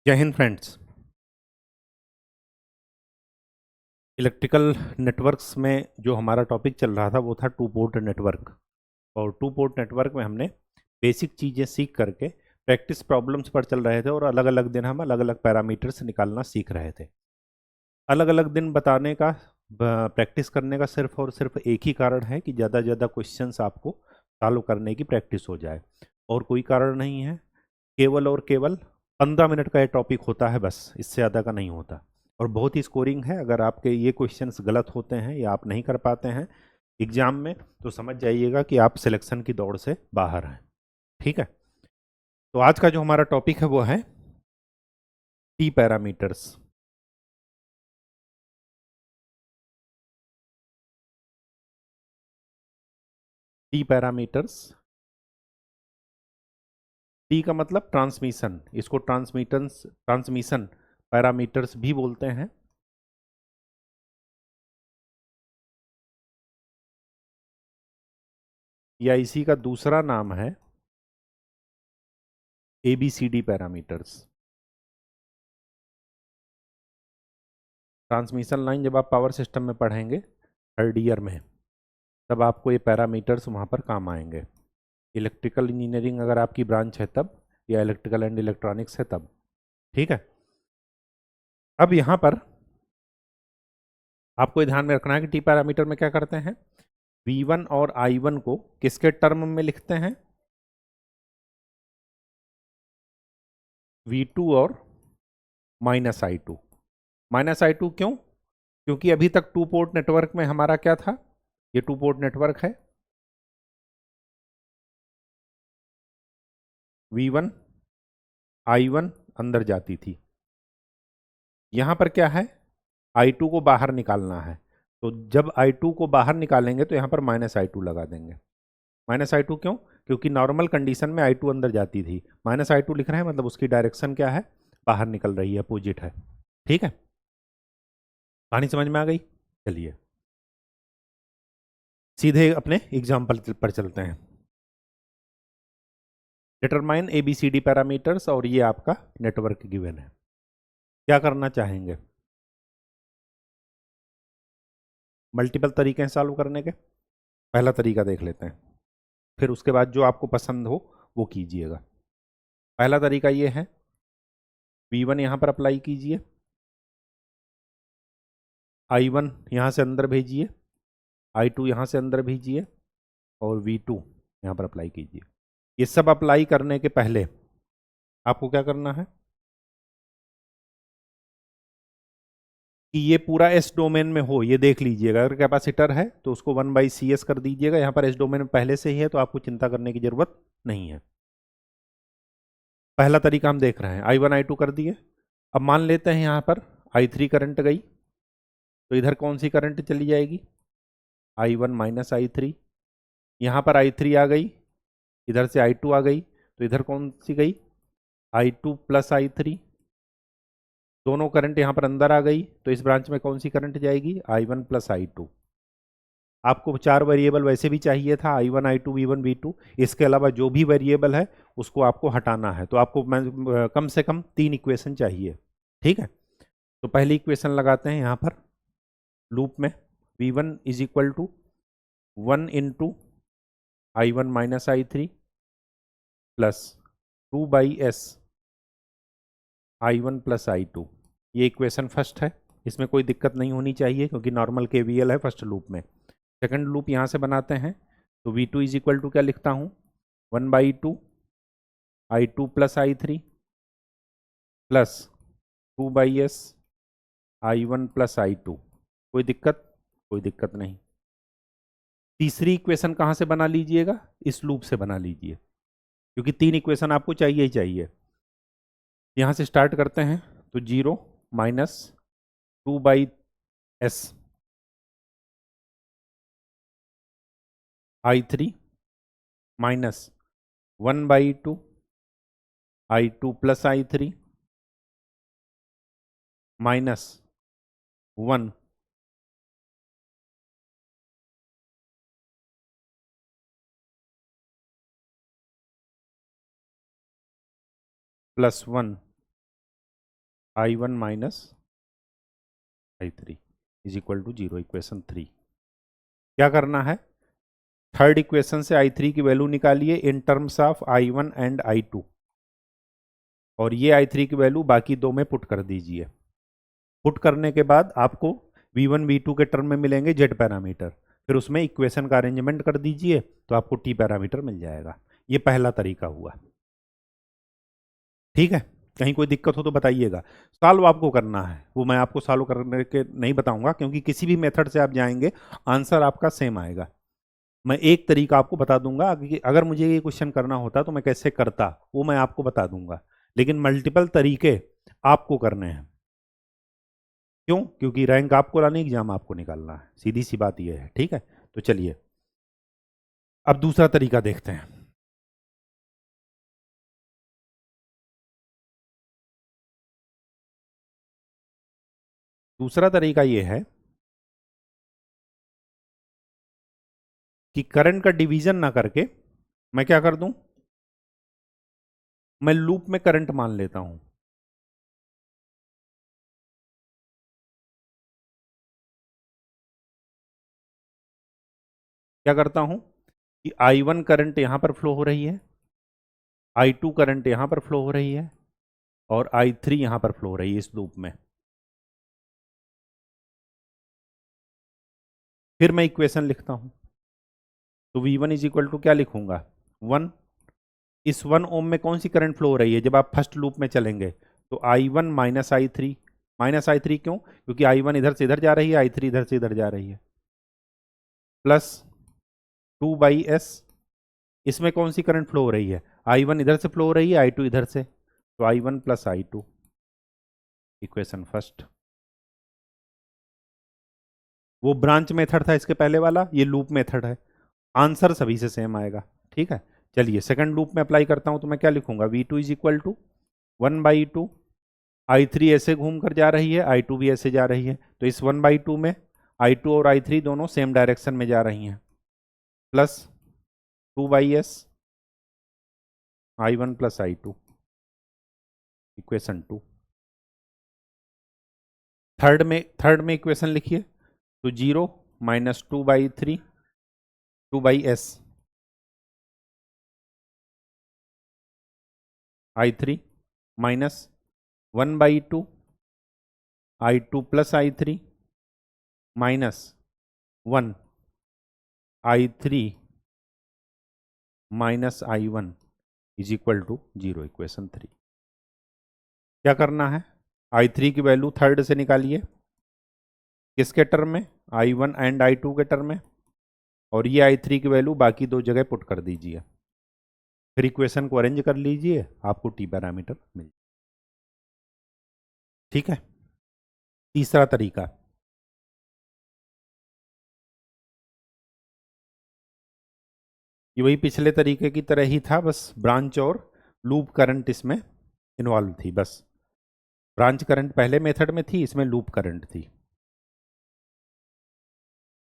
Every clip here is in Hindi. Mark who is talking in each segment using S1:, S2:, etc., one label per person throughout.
S1: जय हिंद फ्रेंड्स। इलेक्ट्रिकल नेटवर्क्स में जो हमारा टॉपिक चल रहा था वो था टू पोर्ट नेटवर्क। और टू पोर्ट नेटवर्क में हमने बेसिक चीज़ें सीख करके प्रैक्टिस प्रॉब्लम्स पर चल रहे थे और अलग अलग दिन हम अलग अलग पैरामीटर्स निकालना सीख रहे थे। अलग अलग दिन बताने का प्रैक्टिस करने का सिर्फ और सिर्फ एक ही कारण है कि ज़्यादा से ज़्यादा क्वेश्चंस आपको सॉल्व करने की प्रैक्टिस हो जाए, और कोई कारण नहीं है। केवल और केवल 15 मिनट का ये टॉपिक होता है, बस इससे ज़्यादा का नहीं होता। और बहुत ही स्कोरिंग है। अगर आपके ये क्वेश्चंस गलत होते हैं या आप नहीं कर पाते हैं एग्जाम में, तो समझ जाइएगा कि आप सिलेक्शन की दौड़ से बाहर हैं। ठीक है, तो आज का जो हमारा टॉपिक है वो है T parameters. T parameters, T का मतलब ट्रांसमिशन, इसको ट्रांसमिशन पैरामीटर्स भी बोलते हैं। या इसी का दूसरा नाम है ABCD पैरामीटर्स। ट्रांसमिशन लाइन जब आप पावर सिस्टम में पढ़ेंगे थर्ड ईयर में, तब आपको ये पैरामीटर्स वहाँ पर काम आएंगे। इलेक्ट्रिकल इंजीनियरिंग अगर आपकी ब्रांच है तब, या इलेक्ट्रिकल एंड इलेक्ट्रॉनिक्स है तब। ठीक है, अब यहाँ पर आपको ये ध्यान में रखना है कि टी पैरामीटर में क्या करते हैं, V1 और I1 को किसके टर्म में लिखते हैं, V2 और -I2। -I2 क्यों? क्योंकि अभी तक टू पोर्ट नेटवर्क में हमारा क्या था, ये टू पोर्ट नेटवर्क है। V1 I1 अंदर जाती थी, यहाँ पर क्या है, I2 को बाहर निकालना है। तो जब I2 को बाहर निकालेंगे तो यहाँ पर -I2 लगा देंगे। -I2 क्यों? क्योंकि नॉर्मल कंडीशन में I2 अंदर जाती थी, -I2 लिख रहे हैं मतलब उसकी डायरेक्शन क्या है, बाहर निकल रही है, अपोजिट है। ठीक है, कहानी समझ में आ गई। चलिए सीधे अपने एग्जाम्पल पर चलते हैं। डिटरमाइन ABCD पैरामीटर्स, और ये आपका नेटवर्क गिवन है। क्या करना चाहेंगे? मल्टीपल तरीके हैं सॉल्व करने के। पहला तरीका देख लेते हैं, फिर उसके बाद जो आपको पसंद हो वो कीजिएगा। पहला तरीका ये है, V1 यहाँ पर अप्लाई कीजिए, I1 यहाँ से अंदर भेजिए, I2 यहाँ से अंदर भेजिए, और V2 यहाँ पर अप्लाई कीजिए। ये सब अप्लाई करने के पहले आपको क्या करना है कि ये पूरा एस डोमेन में हो, ये देख लीजिएगा। अगर कैपेसिटर है तो उसको 1/CS कर दीजिएगा। यहाँ पर एस डोमेन में पहले से ही है तो आपको चिंता करने की जरूरत नहीं है। पहला तरीका हम देख रहे हैं, I1 I2 कर दिए। अब मान लेते हैं यहाँ पर I3 करंट गई, तो इधर कौन सी करंट चली जाएगी, I1 -I3। यहाँ पर I3 आ गई, इधर से I2 आ गई, तो इधर कौन सी गई, I2 + I3। दोनों करंट यहाँ पर अंदर आ गई, तो इस ब्रांच में कौन सी करंट जाएगी, I1 + I2। आपको 4 वेरिएबल वैसे भी चाहिए था, I1 I2 V1 V2। इसके अलावा जो भी वेरिएबल है उसको आपको हटाना है, तो आपको कम से कम 3 इक्वेशन चाहिए। ठीक है, तो पहली इक्वेशन लगाते हैं यहाँ पर लूप में, V1 = 1 × I1 - I3 plus 2/S I1 + I2। ये इक्वेशन फर्स्ट है, इसमें कोई दिक्कत नहीं होनी चाहिए क्योंकि नॉर्मल KVL है फर्स्ट लूप में। सेकंड लूप यहाँ से बनाते हैं, तो V2 = क्या लिखता हूँ, 1/2 I2 + I3 plus 2/S I1 + I2। कोई दिक्कत? कोई दिक्कत नहीं। तीसरी इक्वेशन कहाँ से बना लीजिएगा, इस लूप से बना लीजिए, क्योंकि 3 इक्वेशन आपको चाहिए ही चाहिए। यहाँ से स्टार्ट करते हैं, तो 0 - 2/S I3 minus 1/2 I2 + I3 -1 + 1 I1 minus I3 is equal to 0, equation 3। क्या करना है, थर्ड इक्वेशन से I3 की वैल्यू निकालिए in terms of I1 and I2, और ये I3 की वैल्यू बाकी दो में पुट कर दीजिए। पुट करने के बाद आपको V1 V2 के टर्म में मिलेंगे जेड पैरामीटर, फिर उसमें इक्वेशन का अरेंजमेंट कर दीजिए तो आपको टी पैरामीटर मिल जाएगा। ये पहला तरीका हुआ, ठीक है। कहीं कोई दिक्कत हो तो बताइएगा। सॉल्व आपको करना है, वो मैं आपको सॉल्व करने के नहीं बताऊंगा, क्योंकि किसी भी मेथड से आप जाएंगे आंसर आपका सेम आएगा। मैं एक तरीका आपको बता दूंगा कि अगर मुझे ये क्वेश्चन करना होता तो मैं कैसे करता, वो मैं आपको बता दूंगा, लेकिन मल्टीपल तरीके आपको करने हैं। क्यों? क्योंकि रैंक आपको लानी, एग्जाम आपको निकालना है, सीधी सी बात यह है, ठीक है। तो चलिए अब दूसरा तरीका देखते हैं। दूसरा तरीका यह है कि करंट का डिवीजन ना करके मैं क्या कर दूं, मैं लूप में करंट मान लेता हूं। क्या करता हूं कि I1 करंट यहां पर फ्लो हो रही है, I2 करंट यहां पर फ्लो हो रही है, और I3 यहां पर फ्लो हो रही है इस लूप में। फिर मैं इक्वेशन लिखता हूं, तो V1 इज इक्वल टू क्या लिखूंगा, 1। इस 1 ओम में कौन सी करंट फ्लो हो रही है, जब आप फर्स्ट लूप में चलेंगे तो I1 minus I3। Minus I3 क्यों? क्योंकि I1 इधर से इधर जा रही है, I3 इधर से इधर जा रही है, प्लस 2/s। इसमें कौन सी करंट फ्लो हो रही है, I1 इधर से फ्लो हो रही है, I2 इधर से, तो I1 plus I2, equation first. वो ब्रांच मेथड था इसके पहले वाला, ये लूप मेथड है, आंसर सभी से सेम आएगा, ठीक है। चलिए सेकंड लूप में अप्लाई करता हूं, तो मैं क्या लिखूंगा, V2 is equal to 1/2। I3 ऐसे घूम कर जा रही है, I2 भी ऐसे जा रही है, तो इस 1/2 में I2 और I3 दोनों सेम डायरेक्शन में जा रही हैं, plus 2/s I1 plus I2, equation 2। Third में इक्वेशन लिखिए, तो 0 minus 2/3 2/s I3 minus 1/2 I2 plus I3 minus 1 I3 minus I1 is equal to 0, equation 3। क्या करना है, I3 की वैल्यू थर्ड से निकालिए, किसके टर्म में, I1 एंड I2 के टर्म में, और ये I3 की वैल्यू बाकी दो जगह पुट कर दीजिए, फिर इक्वेशन को अरेंज कर लीजिए, आपको टी पैरामीटर मिल, ठीक है। तीसरा तरीका, ये वही पिछले तरीके की तरह ही था, बस ब्रांच और लूप करंट इसमें इन्वॉल्व थी। बस ब्रांच करंट पहले मेथड में थी, इसमें लूप करंट थी।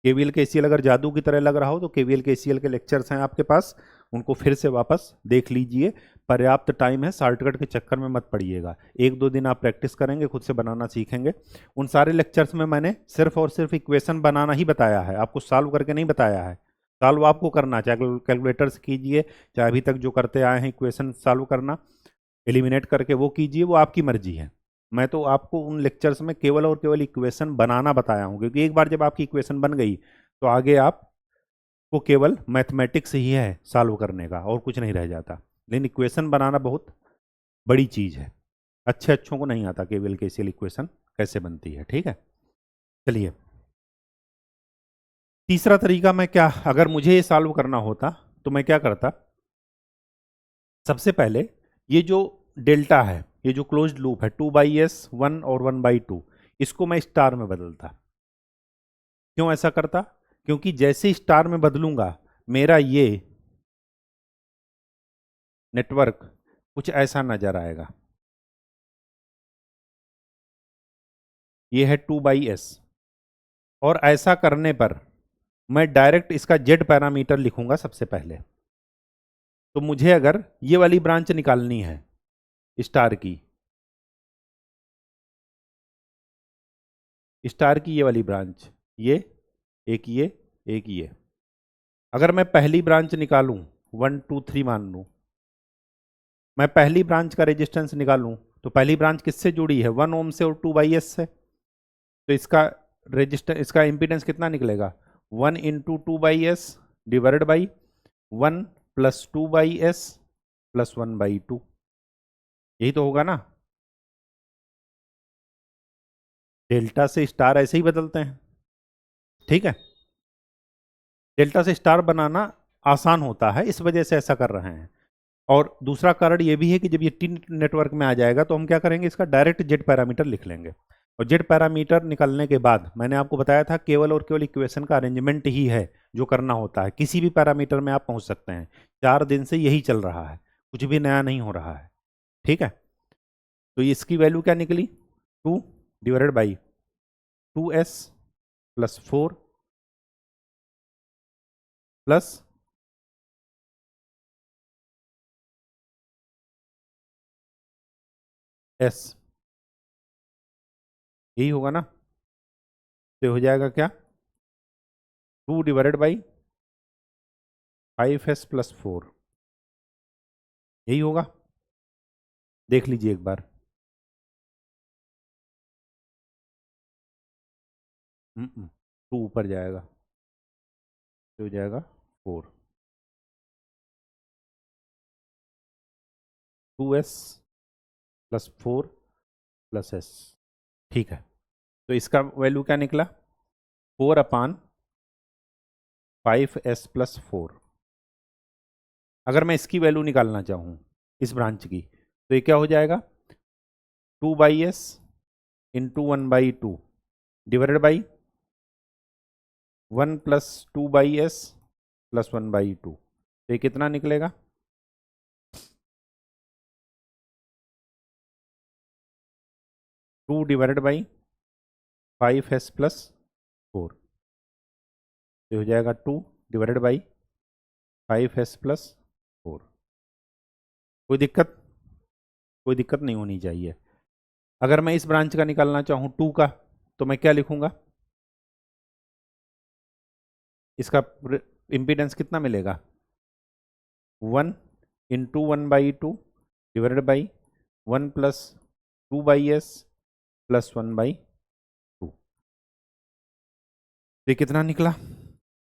S1: केवीएल केसीएल अगर जादू की तरह लग रहा हो तो केवीएल केसीएल के लेक्चर्स हैं आपके पास, उनको फिर से वापस देख लीजिए, पर्याप्त टाइम है, शॉर्टकट के चक्कर में मत पड़िएगा। एक दो दिन आप प्रैक्टिस करेंगे, खुद से बनाना सीखेंगे। उन सारे लेक्चर्स में मैंने सिर्फ और सिर्फ इक्वेशन बनाना ही बताया है, आपको सॉल्व करके नहीं बताया है। सॉल्व आपको करना, चाहे कैलकुलेटर से कीजिए, चाहे अभी तक जो करते आए हैं इक्वेशन सॉल्व करना, एलिमिनेट करके वो कीजिए, वो आपकी मर्जी है। मैं तो आपको उन लेक्चर्स में केवल और केवल इक्वेशन बनाना बताया हूँ, क्योंकि एक बार जब आपकी इक्वेशन बन गई तो आगे आपको केवल मैथमेटिक्स ही है सॉल्व करने का, और कुछ नहीं रह जाता। लेकिन इक्वेशन बनाना बहुत बड़ी चीज़ है, अच्छों को नहीं आता केवल केसीएल इक्वेशन कैसे बनती है, ठीक है। चलिए तीसरा तरीका, मैं क्या, अगर मुझे ये सॉल्व करना होता तो मैं क्या करता, सबसे पहले ये जो डेल्टा है, ये जो क्लोज्ड लूप है 2/s 1 और 1/2, इसको मैं स्टार में बदलता। क्यों ऐसा करता? क्योंकि जैसे स्टार में बदलूंगा मेरा ये नेटवर्क कुछ ऐसा नजर आएगा, ये है 2/s, और ऐसा करने पर मैं डायरेक्ट इसका जेड पैरामीटर लिखूंगा सबसे पहले। तो मुझे अगर ये वाली ब्रांच निकालनी है स्टार की, स्टार की ये वाली ब्रांच, ये एक, ये एक, ये। अगर मैं पहली ब्रांच निकालूं, 1 2 3 मान लूं, मैं पहली ब्रांच का रेजिस्टेंस निकालूं, तो पहली ब्रांच किससे जुड़ी है? 1 ओम से और 2/s से। तो इसका रेजिस्टेंस, इसका इम्पीडेंस कितना निकलेगा? 1 into 2/s divided by 1 plus 2/s plus 1/2। यही तो होगा ना। डेल्टा से स्टार ऐसे ही बदलते हैं, ठीक है। डेल्टा से स्टार बनाना आसान होता है, इस वजह से ऐसा कर रहे हैं। और दूसरा कारण ये भी है कि जब ये टी नेटवर्क में आ जाएगा तो हम क्या करेंगे, इसका डायरेक्ट जेड पैरामीटर लिख लेंगे। और जेड पैरामीटर निकालने के बाद मैंने आपको बताया था केवल और केवल इक्वेशन का अरेंजमेंट ही है जो करना होता है। किसी भी पैरामीटर में आप पहुंच सकते हैं। 4 दिन से यही चल रहा है, कुछ भी नया नहीं हो रहा है, ठीक है। तो इसकी वैल्यू क्या निकली? 2 divided by 2s plus 4 plus s। यही होगा ना। तो हो जाएगा क्या? 2 डिवाइडेड बाई 5s प्लस 4। यही होगा, देख लीजिए एक बार। टू ऊपर जाएगा तो हो जाएगा 4। 2s प्लस 4 प्लस s, ठीक है। तो इसका वैल्यू क्या निकला? 4/5s plus 4। अगर मैं इसकी वैल्यू निकालना चाहूँ इस ब्रांच की, तो ये क्या हो जाएगा? 2/s into 1/2 divided by 1 plus 2/s plus 1/2। तो ये कितना निकलेगा? 2 डिवाइडेड बाई 5s प्लस 4। तो हो जाएगा 2 डिवाइडेड बाई 5s प्लस 4। कोई दिक्कत? कोई दिक्कत नहीं होनी चाहिए। अगर मैं इस ब्रांच का निकालना चाहूँ 2 का, तो मैं क्या लिखूंगा? इसका इम्पीडेंस कितना मिलेगा? 1 into 1/2 divided by 1 plus 2/s plus 1/2। तो ये कितना निकला?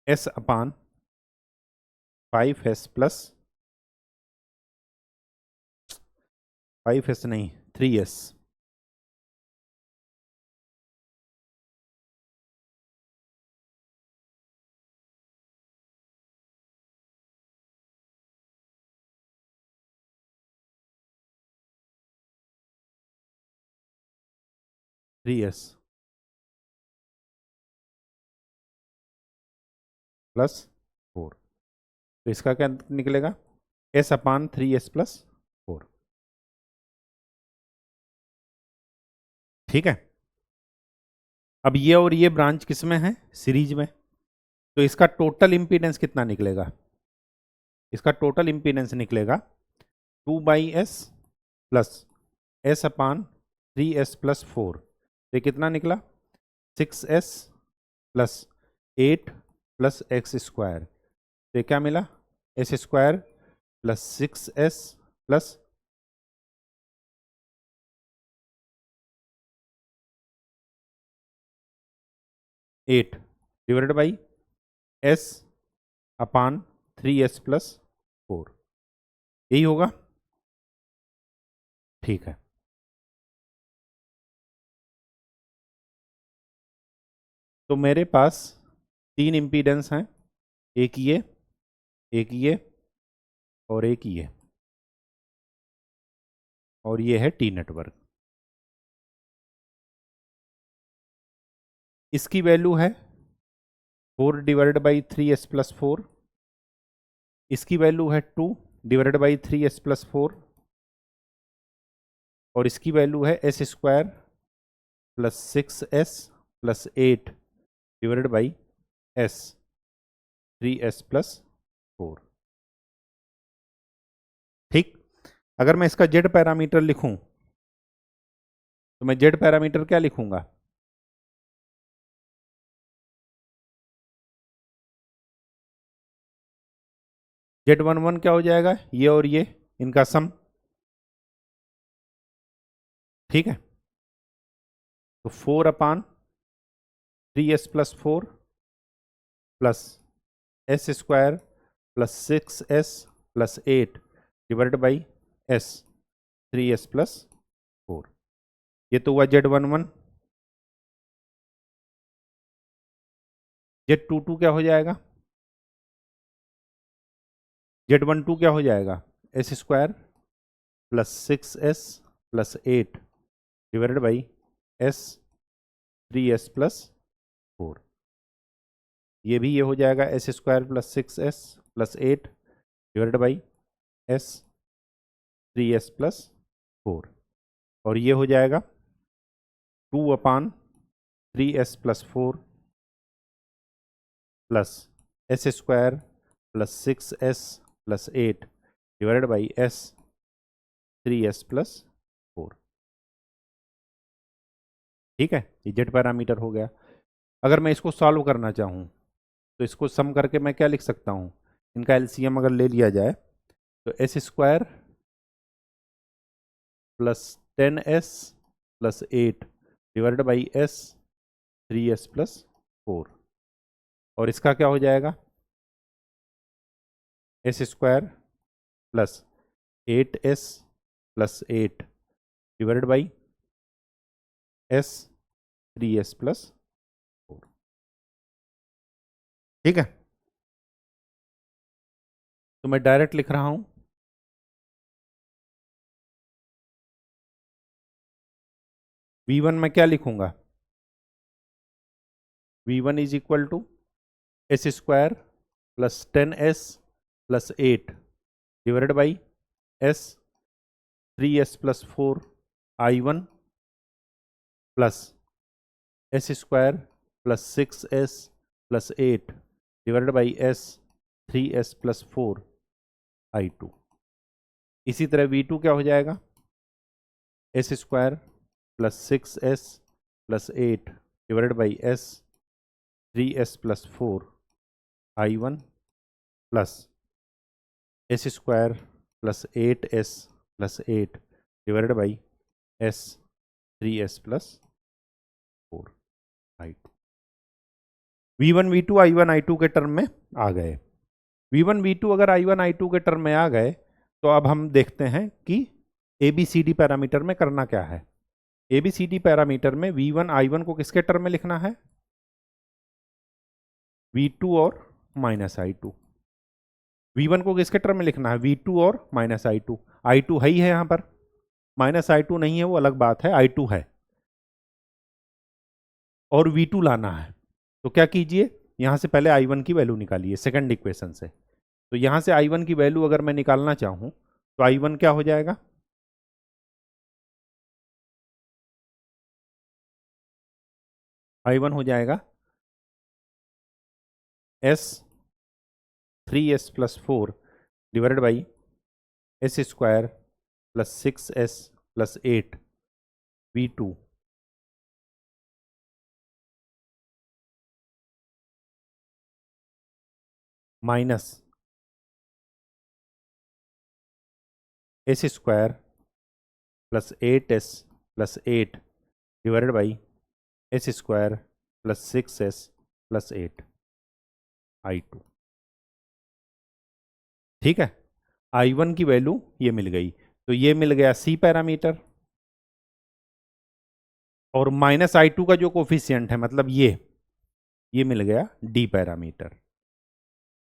S1: s/5s प्लस 5s नहीं 3s। प्लस 4। तो इसका क्या निकलेगा? s/3s प्लस 4, ठीक है। अब ये और ये ब्रांच किस में है? सीरीज में। तो इसका टोटल इम्पीडेंस कितना निकलेगा? इसका टोटल इम्पीडेंस निकलेगा 2/s प्लस s/3s प्लस 4। तो ये कितना निकला? 6s plus 8 plus x square. तो ये क्या मिला? s square plus 6s plus 8 divided by s/3s plus 4। यही होगा, ठीक है। तो मेरे पास 3 इम्पीडेंस हैं, एक ये, एक ये और एक ये, और ये है टी नेटवर्क। इसकी वैल्यू है 4 डिवाइडेड बाई 3s प्लस 4। इसकी वैल्यू है 2 डिवाइडेड बाई 3s प्लस 4। और इसकी वैल्यू है s square plus 6s plus 8 divided by s 3s plus 4, ठीक। अगर मैं इसका जेड पैरामीटर लिखूं, तो मैं जेड पैरामीटर क्या लिखूंगा? Z11 क्या हो जाएगा, ये और ये इनका सम, ठीक है। तो 4/3s+4 प्लस s² प्लस 6s+8 divided by s 3s+4, ये तो हुआ Z11। Z22 क्या हो जाएगा, Z12 क्या हो जाएगा, s² प्लस 6s+8 divided by s 3s+4, ये भी ये हो जाएगा s² प्लस 6s+8 divided by s 3s+4, और ये हो जाएगा 2/3s+4 प्लस s² प्लस 6s+8 divided by s 3s+4, ठीक है। ये जेड पैरामीटर हो गया। अगर मैं इसको सॉल्व करना चाहूँ तो इसको सम करके मैं क्या लिख सकता हूँ, इनका एलसीएम अगर ले लिया जाए तो s² plus 10s+8 divided by s 3s+4, और इसका क्या हो जाएगा, s² plus 8s+8 divided by s 3s+4, ठीक है। तो मैं डायरेक्ट लिख रहा हूं V1 में क्या लिखूंगा, V1 is equal to s² plus 10s+8 divided by s 3s+4 I1 plus s² प्लस 6s+8 divided by s 3s+4 I2। इसी तरह V2 क्या हो जाएगा, s² प्लस 6s+8 divided by s 3s+4 I1 plus s² plus 8s+8 divided by s 3s+4 I2। V1 V2 I1 I2 के टर्म में आ गए। V1 V2 अगर I1 I2 के टर्म में आ गए तो अब हम देखते हैं कि ABCD पैरामीटर में करना क्या है। ABCD पैरामीटर में V1 I1 को किसके टर्म में लिखना है, V2 और माइनस I2। V1 को किसके टर्म में लिखना है, V2 और माइनस I2। I2 है ही है यहाँ पर, माइनस I2 नहीं है वो अलग बात है, I2 है और V2 लाना है। तो क्या कीजिए, यहां से पहले I1 की वैल्यू निकालिए सेकंड इक्वेशन से। तो यहां से I1 की वैल्यू अगर मैं निकालना चाहूं तो I1 क्या हो जाएगा, I1 हो जाएगा s 3s+4 divided by s² प्लस 6s+8 V2 minus s² plus 8s+8 divided by s² प्लस 6s+8 I2, ठीक है। I1 की वैल्यू ये मिल गई, तो ये मिल गया C पैरामीटर, और माइनस I2 का जो कोफिशियंट है मतलब ये मिल गया D पैरामीटर,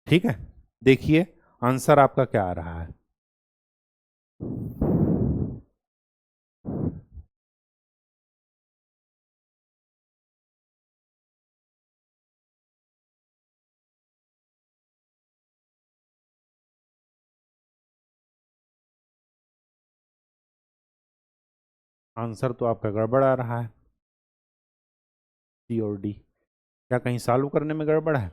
S1: ठीक है। देखिए आंसर आपका क्या आ रहा है, आंसर तो आपका गड़बड़ आ रहा है, C और D। क्या कहीं सॉल्व करने में गड़बड़ है,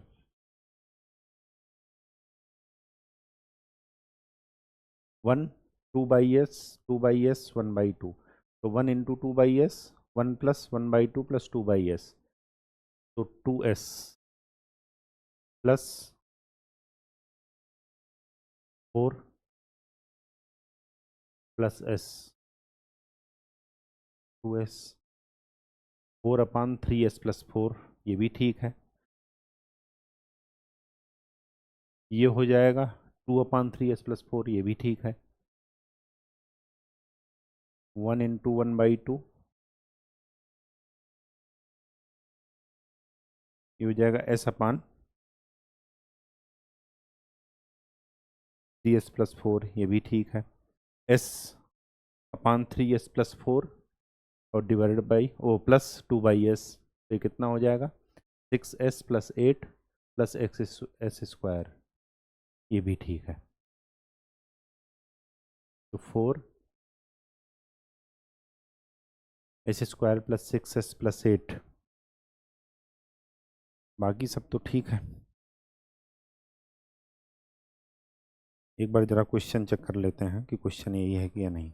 S1: 1 2/s 2/s 1/2, तो 1 into 2/s 1 plus 1/2 plus 2/s, तो 2s plus 4 plus S 2s 4/3s plus 4, ये भी ठीक है। ये हो जाएगा 2/3s प्लस 4, ये भी ठीक है। 1 × 1/2, ये हो जाएगा s/3s प्लस 4, ये भी ठीक है। s/3s प्लस 4 और डिवाइडेड बाई प्लस 2/s, तो ये कितना हो जाएगा 6s प्लस 8 प्लस x² ये भी ठीक है। तो 4s² प्लस 6s प्लस 8, बाकी सब तो ठीक है। एक बार ज़रा क्वेश्चन चेक कर लेते हैं कि क्वेश्चन यही है कि या नहीं।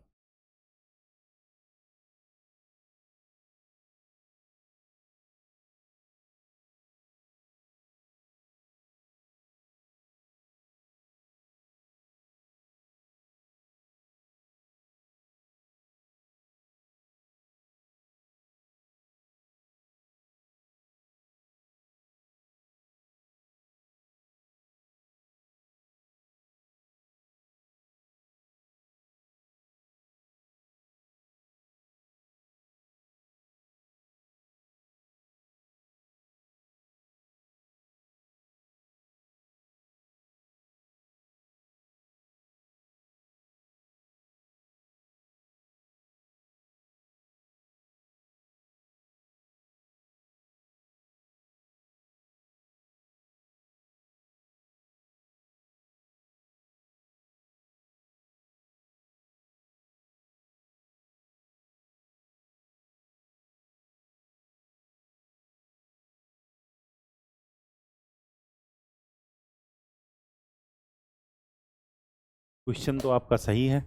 S1: क्वेश्चन तो आपका सही है।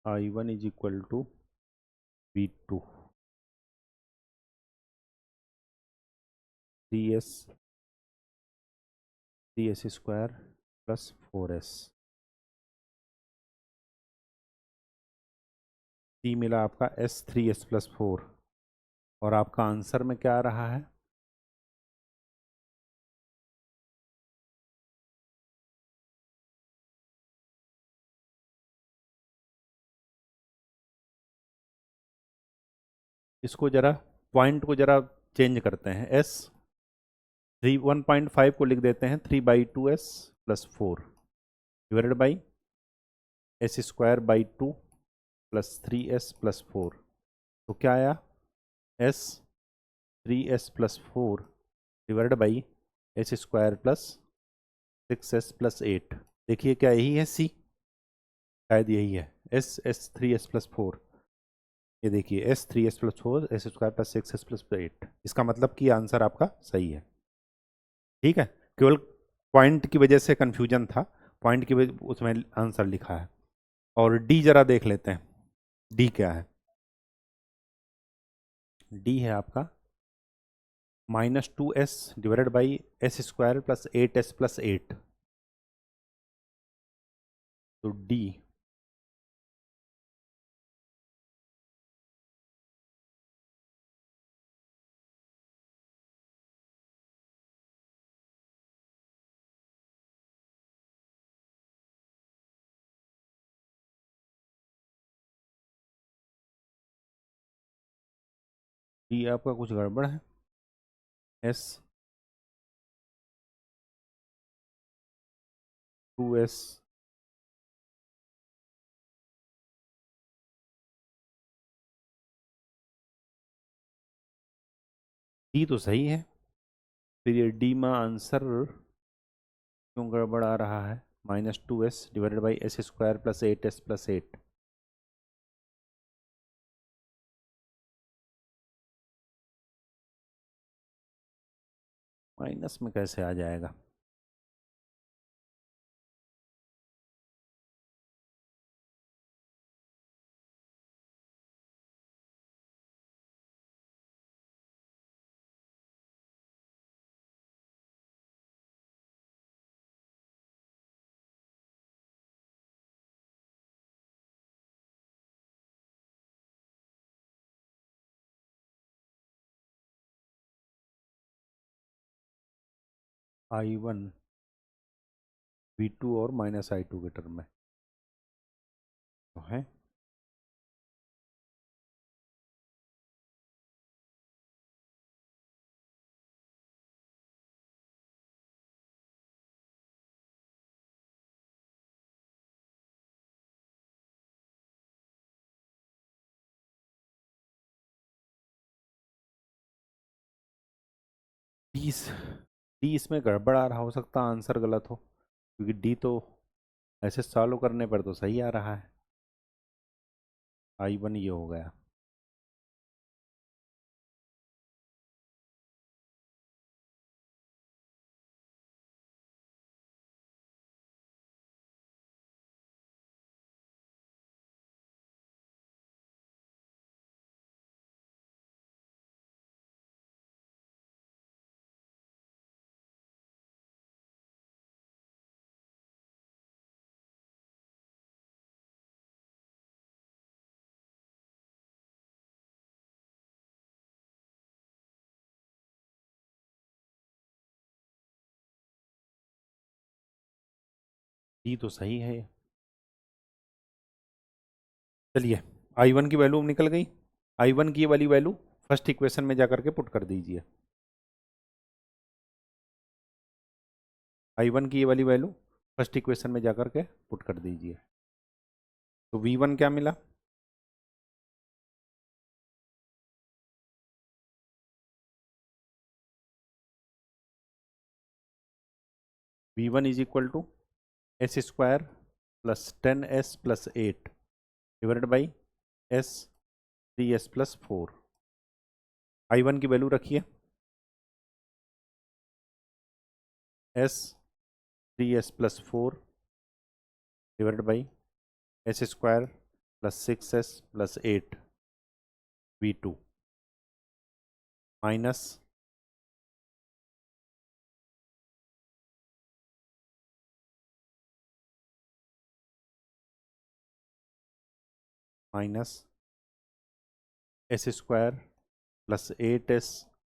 S1: I1 = V2 3s² plus 4s। C मिला आपका s3s प्लस 4, और आपका आंसर में क्या आ रहा है इसको जरा पॉइंट को जरा चेंज करते हैं। s 1.5 को लिख देते हैं 3/2s plus 4 divided by s²/2 plus 3s plus 4, तो क्या आया s 3s plus 4 divided by s² plus 6s plus 8। देखिए क्या यही है C, शायद यही है s3s प्लस 4। ये देखिए s3s plus 4 s² plus 6s plus 8, इसका मतलब कि आंसर आपका सही है। ठीक है, केवल पॉइंट की वजह से कंफ्यूजन था, पॉइंट की वजह उसमें आंसर लिखा है। और डी जरा देख लेते हैं, डी क्या है। डी है आपका -2s divided by s² plus 8s plus 8, तो डी डी आपका कुछ गड़बड़ है। s 2s डी तो सही है, फिर ये डी में आंसर क्यों गड़बड़ आ रहा है। -2s divided by s² plus 8s plus 8, minus में कैसे आ जाएगा। I1 V2 और माइनस I2 के टर्म में तो है डी डी इसमें गड़बड़ आ रहा हो सकता आंसर गलत हो क्योंकि डी तो ऐसे सॉल्व करने पर तो सही आ रहा है। I1 ये हो गया। डी तो सही है। चलिए I1 की वैल्यू निकल गई। I1 की ये वाली वैल्यू फर्स्ट इक्वेशन में जाकर के पुट कर दीजिए। I1 की ये वाली वैल्यू फर्स्ट इक्वेशन में जाकर के पुट कर दीजिए। तो V1 क्या मिला? V1 is equal to s square plus 10s plus 8 divided by s 3s plus 4। I1 की वैल्यू रखिए s 3s plus 4 divided by s square plus 6s plus 8 V2 minus minus s square plus 8s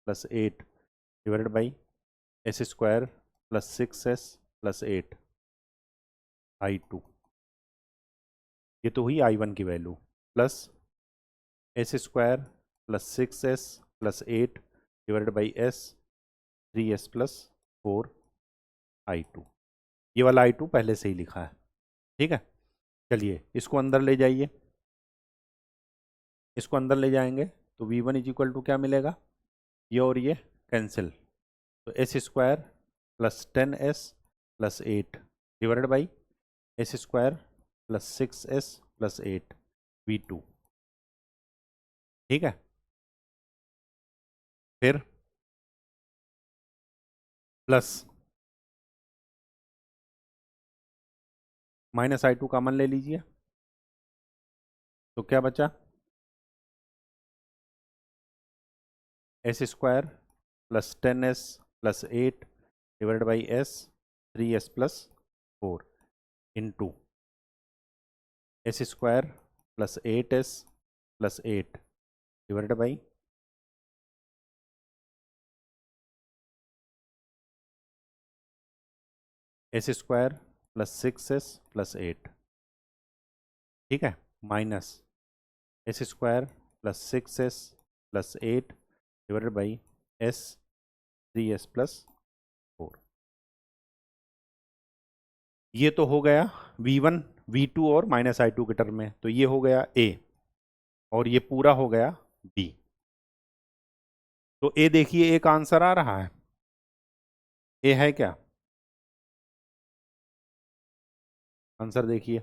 S1: plus 8 divided by s square plus 6s plus 8 I2। ये तो हुई I1 की value plus s square plus 6s plus 8 divided by s 3s plus 4 I2। ये वाला I2 पहले से ही लिखा है। ठीक है, चलिए इसको अंदर ले जाइए। इसको अंदर ले जाएंगे तो V1 इज इक्वल टू क्या मिलेगा? ये और ये कैंसिल, तो S square plus 10s plus 8 divided by s square plus 6s plus 8 V2। ठीक है, फिर प्लस माइनस I2 कॉमन ले लीजिए तो क्या बचा? S square plus 10s plus 8 divided by s 3s plus 4 into S square plus 8s plus 8 divided by s square plus 6s plus 8। ठीक है, minus s square plus 6s plus 8 divided by s 3s plus 4। ये तो हो गया V1 V2 और माइनस I2 के टर्म में, तो ये हो गया A और ये पूरा हो गया B। तो A देखिए एक आंसर आ रहा है। A है क्या? आंसर देखिए।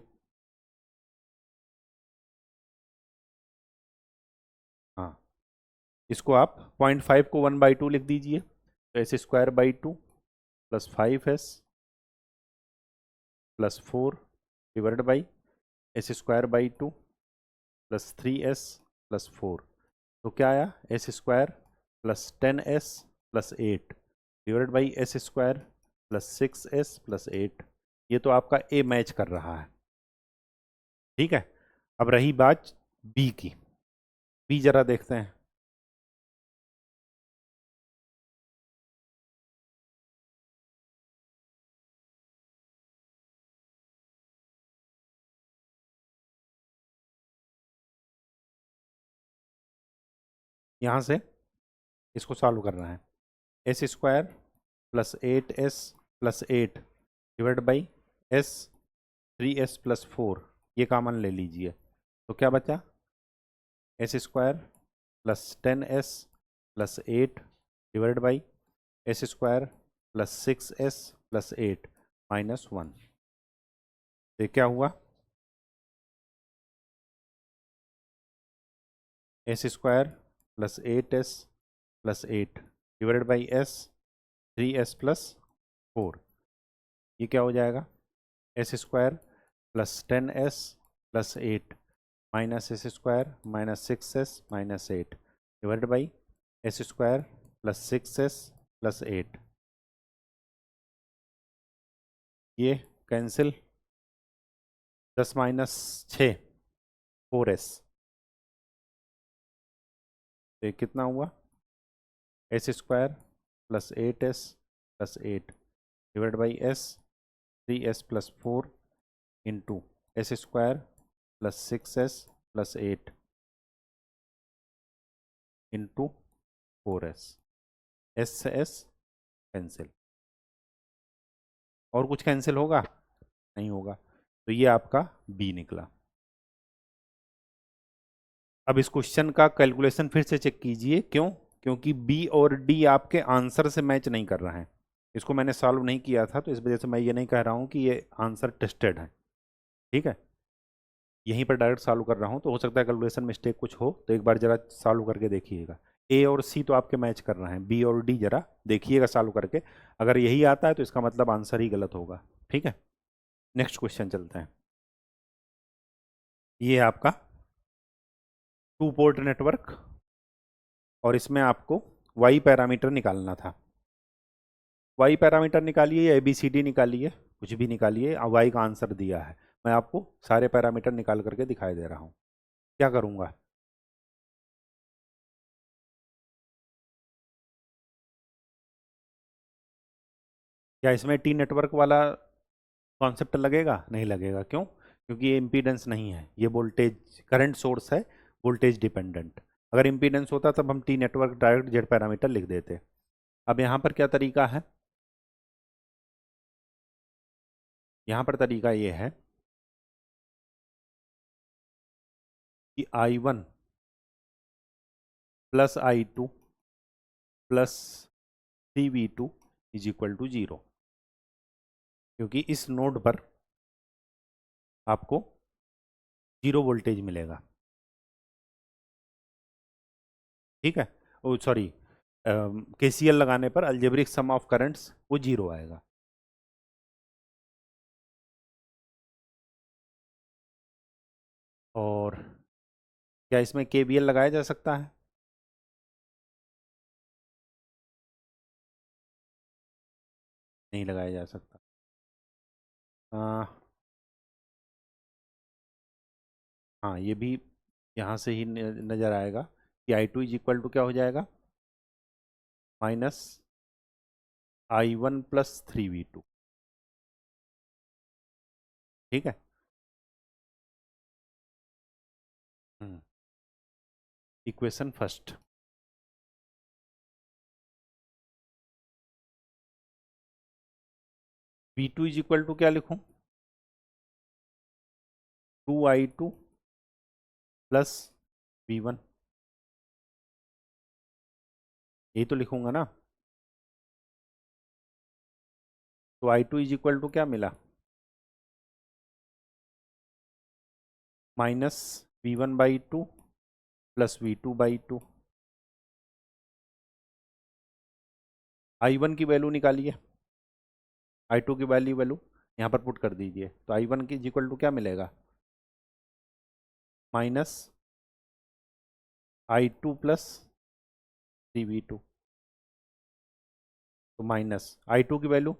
S1: हाँ, इसको आप 0.5 को 1/2 लिख दीजिए तो S square by 2 plus 5s plus 4 divided by s square by 2 plus 3s plus 4। तो क्या आया? S square plus 10s plus 8 divided by s square plus 6s plus 8। ये तो आपका ए मैच कर रहा है। ठीक है, अब रही बात बी की। बी जरा देखते हैं। यहाँ से इसको सॉल्व करना है। S square plus 8s plus 8 divide by s 3s plus 4, ये कॉमन ले लीजिए। तो क्या बचा? S square plus 10s plus 8 divide by s square plus 6s plus 8 minus 1। ये क्या हुआ? S square plus 8s plus 8 divide by s 3s plus 4, ये क्या हो जाएगा? S square plus 10s plus 8 minus s square minus 6s minus 8 divide by s square plus 6s plus 8, ये कैंसिल, 10 माइनस 6 4s, तो ये कितना हुआ? S square plus 8s plus 8 divide by s 3s plus 4 into S square plus 6s plus 8 into 4s, S से एस कैंसिल। और कुछ कैंसिल होगा? नहीं होगा, तो ये आपका बी निकला। अब इस क्वेश्चन का कैलकुलेशन फिर से चेक कीजिए, क्यों? क्योंकि बी और डी आपके आंसर से मैच नहीं कर रहा है। इसको मैंने सॉल्व नहीं किया था, तो इस वजह से मैं ये नहीं कह रहा हूँ कि ये आंसर टेस्टेड है। ठीक है, यहीं पर डायरेक्ट सॉल्व कर रहा हूँ, तो हो सकता है कैलकुलेशन मिस्टेक कुछ हो, तो एक बार जरा सॉल्व करके देखिएगा। ए और सी तो आपके मैच कर रहे हैं, बी और डी जरा देखिएगा सॉल्व करके। अगर यही आता है तो इसका मतलब आंसर ही गलत होगा। ठीक है, नेक्स्ट क्वेश्चन चलते हैं। ये है आपका 2 पोर्ट नेटवर्क, और इसमें आपको वाई पैरामीटर निकालना था। वाई पैरामीटर निकालिए या ABCD निकालिए, कुछ भी निकालिए, वाई का आंसर दिया है। मैं आपको सारे पैरामीटर निकाल करके दिखाई दे रहा हूँ। क्या करूँगा? क्या इसमें टी नेटवर्क वाला कॉन्सेप्ट लगेगा? नहीं लगेगा। क्यों? क्योंकि ये इम्पीडेंस नहीं है, ये वोल्टेज करंट सोर्स है, वोल्टेज डिपेंडेंट। अगर इम्पीडेंस होता तब हम T network direct Z parameter लिख देते। अब यहाँ पर क्या तरीका है? यहाँ पर तरीका ये है कि I1 plus I2 plus 3V2 is equal to 0, क्योंकि इस नोड पर आपको 0 वोल्टेज मिलेगा। ठीक है, ओ सॉरी, KCL लगाने पर अलजेब्रिक सम ऑफ करंट्स वो 0 आएगा। और क्या इसमें KVL लगाया जा सकता है? नहीं लगाया जा सकता। हाँ, ये भी यहाँ से ही नज़र आएगा कि I2 इज इक्वल टू क्या हो जाएगा? Minus I1 plus 3V2। ठीक है, equation first. V2 is equal to क्या लिखूं? 2I2 प्लस V1, यही तो लिखूंगा ना। तो I2 इज इक्वल टू क्या मिला? Minus V1/2 plus V2/2। I1 की वैल्यू निकालिए, I2 की वैल्यू यहाँ पर पुट कर दीजिए। तो I1 की इज इक्वल टू क्या मिलेगा? Minus I2 plus 3V2। तो माइनस I2 की value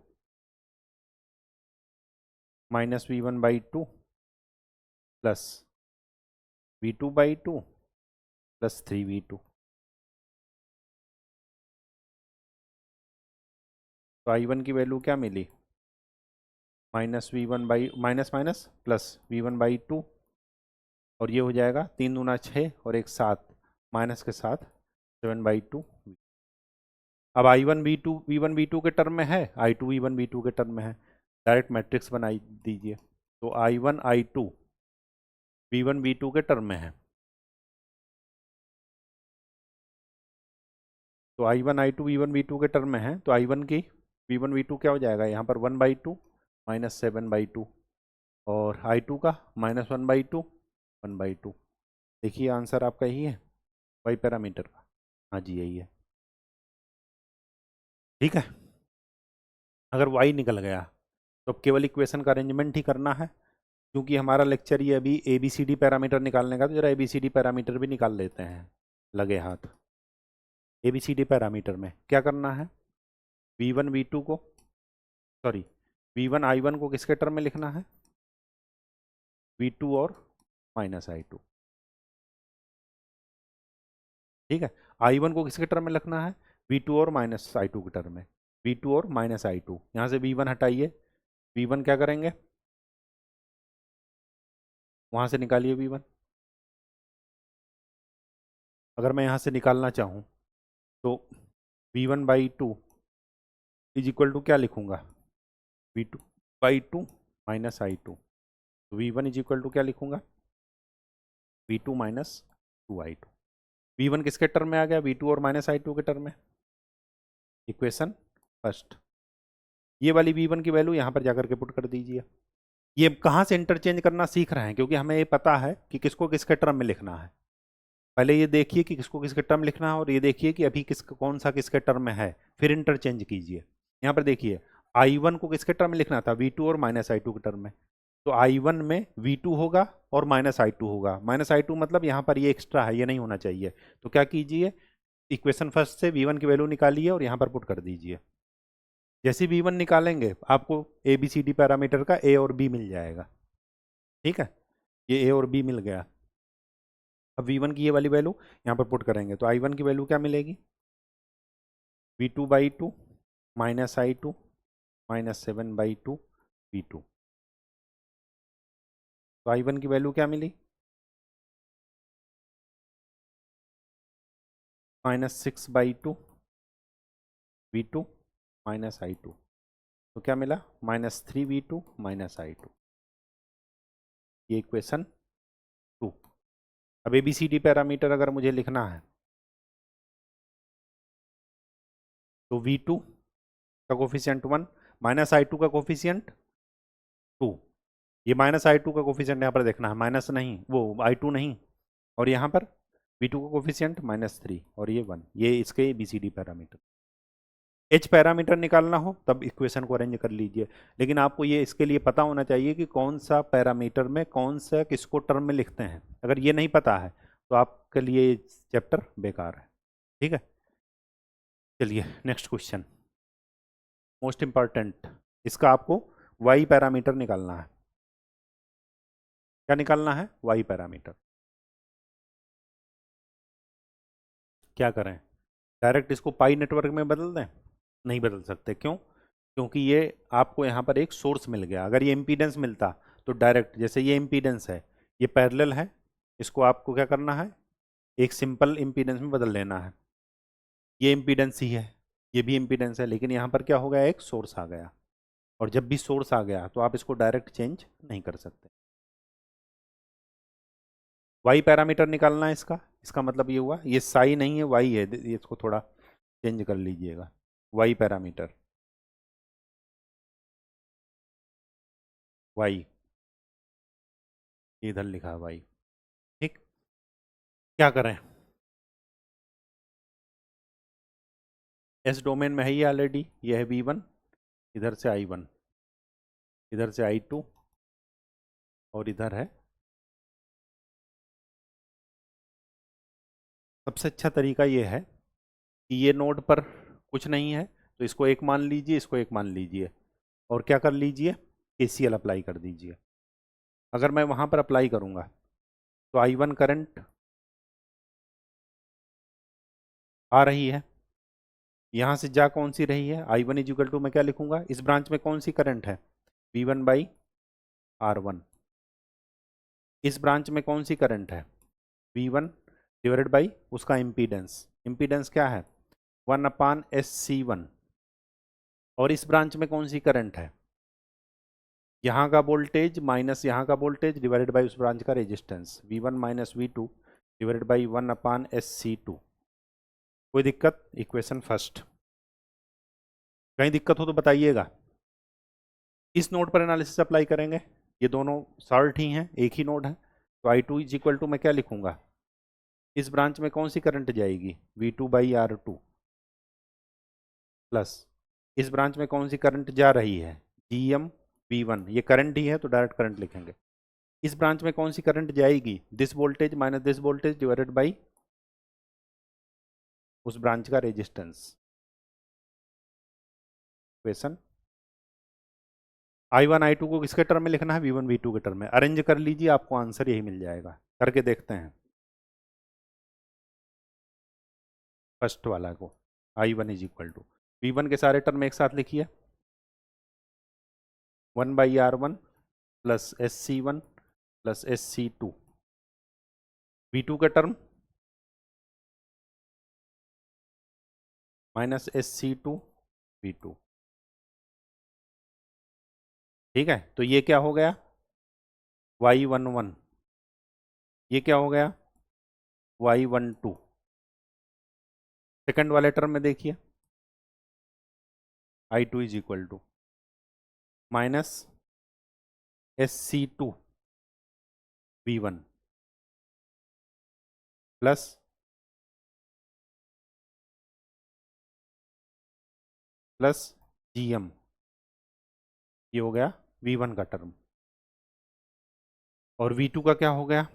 S1: minus V1/2 plus V2/2 plus 3V2। तो I1 की वैल्यू क्या मिली? Minus minus minus plus V1/2, और ये हो जाएगा 3 दूना 6 और एक 7, माइनस के साथ 7/2। अब I1 V1 V2 के टर्म में है, I2 V1 V2 के टर्म में है, डायरेक्ट मैट्रिक्स बनाई दीजिए। तो I1 I2 V1 V2 के टर्म में है, तो I1 I2 V1 V2 के टर्म में है, तो I1 की V1 V2 क्या हो जाएगा, यहाँ पर 1/2 माइनस 7/2, और I2 का -1/2 1/2। देखिए आंसर आपका यही है वाई पैरामीटर का। हाँ जी यही है। ठीक है, अगर वाई निकल गया तो अब केवल इक्वेशन का अरेंजमेंट ही करना है। क्योंकि हमारा लेक्चर ये अभी ABCD पैरामीटर निकालने का, तो जरा ABCD पैरामीटर भी निकाल लेते हैं लगे हाथ। ABCD पैरामीटर में क्या करना है, V1 V2 को, सॉरी V1 I1 को किसके टर्म में लिखना है, V2 और -I2। ठीक है, I1 को किसके टर्म में लिखना है, V2 और -I2 के टर्म में, V2 और -I2। यहाँ से V1 हटाइए, V1 क्या करेंगे, वहाँ से निकालिए V1। अगर मैं यहाँ से निकालना चाहूँ तो V1/2 इज इक्वल टू क्या लिखूँगा, V2/2 -I2। तो V1 इज इक्वल टू क्या लिखूँगा, V2 - 2I2। V1 किसके टर्म में आ गया, V2 और -I2 के टर्म में, इक्वेशन फर्स्ट। ये वाली V1 की वैल्यू यहाँ पर जाकर के पुट कर दीजिए। ये कहाँ से इंटरचेंज करना सीख रहे हैं, क्योंकि हमें ये पता है कि किसको किसके टर्म में लिखना है। पहले ये देखिए कि किसको किसके टर्म लिखना है, और ये देखिए कि अभी कौन सा किसके टर्म में है, फिर इंटरचेंज कीजिए। यहाँ पर देखिए I1 को किसके टर्म में लिखना था, V2 और -I2 के टर्म में, तो I1 में V2 होगा और -I2 होगा। -I2 मतलब यहाँ पर ये एक्स्ट्रा है, ये नहीं होना चाहिए। तो क्या कीजिए, इक्वेशन फर्स्ट से V1 की वैल्यू निकालिए और यहाँ पर पुट कर दीजिए। जैसे V1 निकालेंगे आपको ABCD पैरामीटर का A और B मिल जाएगा। ठीक है, ये A और B मिल गया। अब V1 की ये वाली वैल्यू यहाँ पर पुट करेंगे, तो I1 की वैल्यू क्या मिलेगी, V2/2 -I2 -7/2 V2। तो I1 की वैल्यू क्या मिली, -6/2 V2 -I2। तो क्या मिला, -3 V2 -I2। ये इक्वेशन 2। अब ABCD पैरामीटर अगर मुझे लिखना है तो V2 का कोफिशिएंट 1, -I2 का कोफिशिएंट 2। ये -I2 का कोफिशिएंट यहाँ पर देखना है, माइनस नहीं, वो I2 नहीं, और यहाँ पर V2 का कोफिशिएंट -3 और ये 1। ये इसके ABCD पैरामीटर। H पैरामीटर निकालना हो तब इक्वेशन को अरेंज कर लीजिए, लेकिन आपको ये इसके लिए पता होना चाहिए कि कौन सा पैरामीटर में कौन सा किसको टर्म में लिखते हैं। अगर ये नहीं पता है तो आपके लिए चैप्टर बेकार है। ठीक है, चलिए नेक्स्ट क्वेश्चन, मोस्ट इंपॉर्टेंट। इसका आपको वाई पैरामीटर निकालना है। क्या निकालना है, वाई पैरामीटर। क्या करें, डायरेक्ट इसको पाई नेटवर्क में बदल दें, नहीं बदल सकते। क्यों, क्योंकि ये आपको यहाँ पर एक सोर्स मिल गया। अगर ये इम्पीडेंस मिलता तो डायरेक्ट, जैसे ये इम्पीडेंस है, ये पैरेलल है, इसको आपको क्या करना है, एक सिंपल इम्पीडेंस में बदल लेना है। ये इम्पीडेंस ही है, ये भी इम्पीडेंस है, लेकिन यहाँ पर क्या हो गया, एक सोर्स आ गया। और जब भी सोर्स आ गया तो आप इसको डायरेक्ट चेंज नहीं कर सकते। वाई पैरामीटर निकालना है इसका, इसका मतलब ये हुआ, ये साई नहीं है, वाई है, ये इसको थोड़ा चेंज कर लीजिएगा। वाई पैरामीटर, वाई इधर लिखा है वाई। ठीक, क्या करें, एस डोमेन में है ये ऑलरेडी, ये है V1, इधर से I1, इधर से I2, और इधर है। सबसे अच्छा तरीका ये है कि ये नोड पर कुछ नहीं है तो इसको एक मान लीजिए, इसको एक मान लीजिए, और क्या कर लीजिए, KCL अप्लाई कर दीजिए। अगर मैं वहाँ पर अप्लाई करूँगा तो I1 करंट आ रही है, यहाँ से जा कौन सी रही है, I1 इज इक्वल टू, मैं क्या लिखूंगा, इस ब्रांच में कौन सी करंट है, V1/R1। इस ब्रांच में कौन सी करंट है, V1 डिवाइडेड बाई उसका इम्पीडेंस, इम्पीडेंस क्या है 1/SC1। और इस ब्रांच में कौन सी करंट है, यहाँ का वोल्टेज माइनस यहाँ का वोल्टेज डिवाइडेड बाई उस ब्रांच का resistance V1 minus V2 divided by 1/SC2। कोई दिक्कत? Equation first. कहीं दिक्कत हो तो बताइएगा। इस नोड पर एनालिसिस अप्लाई करेंगे, ये दोनों शॉर्ट ही हैं, एक ही नोड है। तो I2 इज इक्वल टू मैं क्या लिखूंगा, इस ब्रांच में कौन सी करंट जाएगी V2/R2 प्लस इस ब्रांच में कौन सी करंट जा रही है GM V1, ये करंट ही है तो डायरेक्ट करंट लिखेंगे। इस ब्रांच में कौन सी करंट जाएगी, this voltage minus this voltage divided by उस ब्रांच का रेजिस्टेंस। इक्वेशन I1 I2 को किसके टर्म में लिखना है, V1 V2 के टर्म में। अरेंज कर लीजिए, आपको आंसर यही मिल जाएगा। करके देखते हैं फर्स्ट वाला को। I1 is equal to V1 के सारे टर्म एक साथ लिखिए, 1/R1 plus SC1 plus SC2। V2 का टर्म माइनस SC2 V2। ठीक है, तो ये क्या हो गया Y11, ये क्या हो गया Y12। सेकंड वाले टर्म में देखिए I2 is equal to minus SC2 V1 plus GM, ये हो गया V1 का टर्म। और V2 का क्या हो गया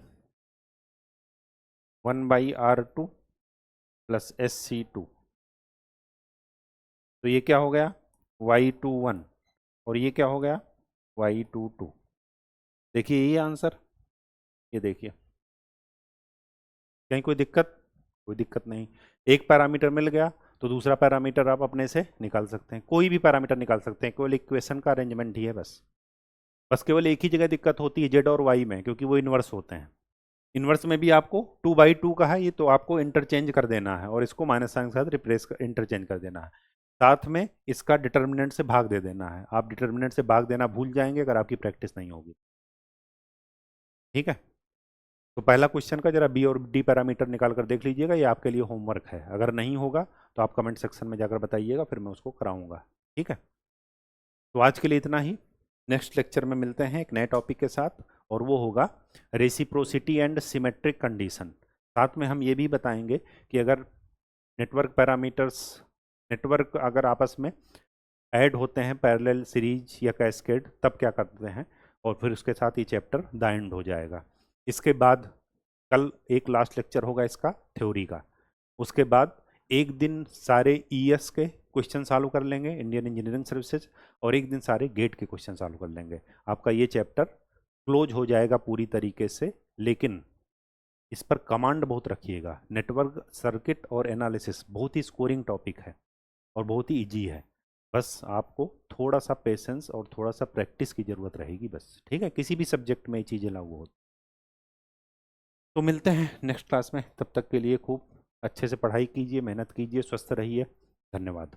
S1: 1/R2 प्लस SC2। तो ये क्या हो गया Y21 और ये क्या हो गया Y22। देखिए ये आंसर, ये देखिए। कहीं कोई दिक्कत? कोई दिक्कत नहीं। एक पैरामीटर मिल गया तो दूसरा पैरामीटर आप अपने से निकाल सकते हैं, कोई भी पैरामीटर निकाल सकते हैं, केवल इक्वेशन का अरेंजमेंट ही है बस केवल एक ही जगह दिक्कत होती है जेड और वाई में, क्योंकि वो इन्वर्स होते हैं। इन्वर्स में भी आपको 2/2 का है ये, तो आपको इंटरचेंज कर देना है और इसको माइनस साइन के साथ रिप्लेस इंटरचेंज कर देना है। साथ में इसका डिटर्मिनेंट से भाग दे देना है। आप डिटर्मिनेंट से भाग देना भूल जाएंगे अगर आपकी प्रैक्टिस नहीं होगी। ठीक है, तो पहला क्वेश्चन का जरा बी और डी पैरामीटर निकाल कर देख लीजिएगा, ये आपके लिए होमवर्क है। अगर नहीं होगा तो आप कमेंट सेक्शन में जाकर बताइएगा, फिर मैं उसको कराऊंगा। ठीक है, तो आज के लिए इतना ही। नेक्स्ट लेक्चर में मिलते हैं एक नए टॉपिक के साथ, और वो होगा रेसिप्रोसिटी एंड सिमेट्रिक कंडीशन। साथ में हम ये भी बताएंगे कि अगर नेटवर्क पैरामीटर्स, नेटवर्क अगर आपस में ऐड होते हैं पैरेलल सीरीज या कैस्केड, तब क्या करते हैं, और फिर उसके साथ ही चैप्टर द एंड हो जाएगा। इसके बाद कल एक लास्ट लेक्चर होगा इसका थ्योरी का। उसके बाद एक दिन सारे ईएस के क्वेश्चन सॉल्व कर लेंगे, इंडियन इंजीनियरिंग सर्विसेज, और एक दिन सारे गेट के क्वेश्चन सॉल्व कर लेंगे। आपका ये चैप्टर क्लोज हो जाएगा पूरी तरीके से। लेकिन इस पर कमांड बहुत रखिएगा। नेटवर्क सर्किट और एनालिसिस बहुत ही स्कोरिंग टॉपिक है और बहुत ही इजी है। बस आपको थोड़ा सा पेशेंस और थोड़ा सा प्रैक्टिस की ज़रूरत रहेगी बस। ठीक है, किसी भी सब्जेक्ट में ये चीज़ें लागू हो। तो मिलते हैं नेक्स्ट क्लास में, तब तक के लिए खूब अच्छे से पढ़ाई कीजिए, मेहनत कीजिए, स्वस्थ रहिए। धन्यवाद।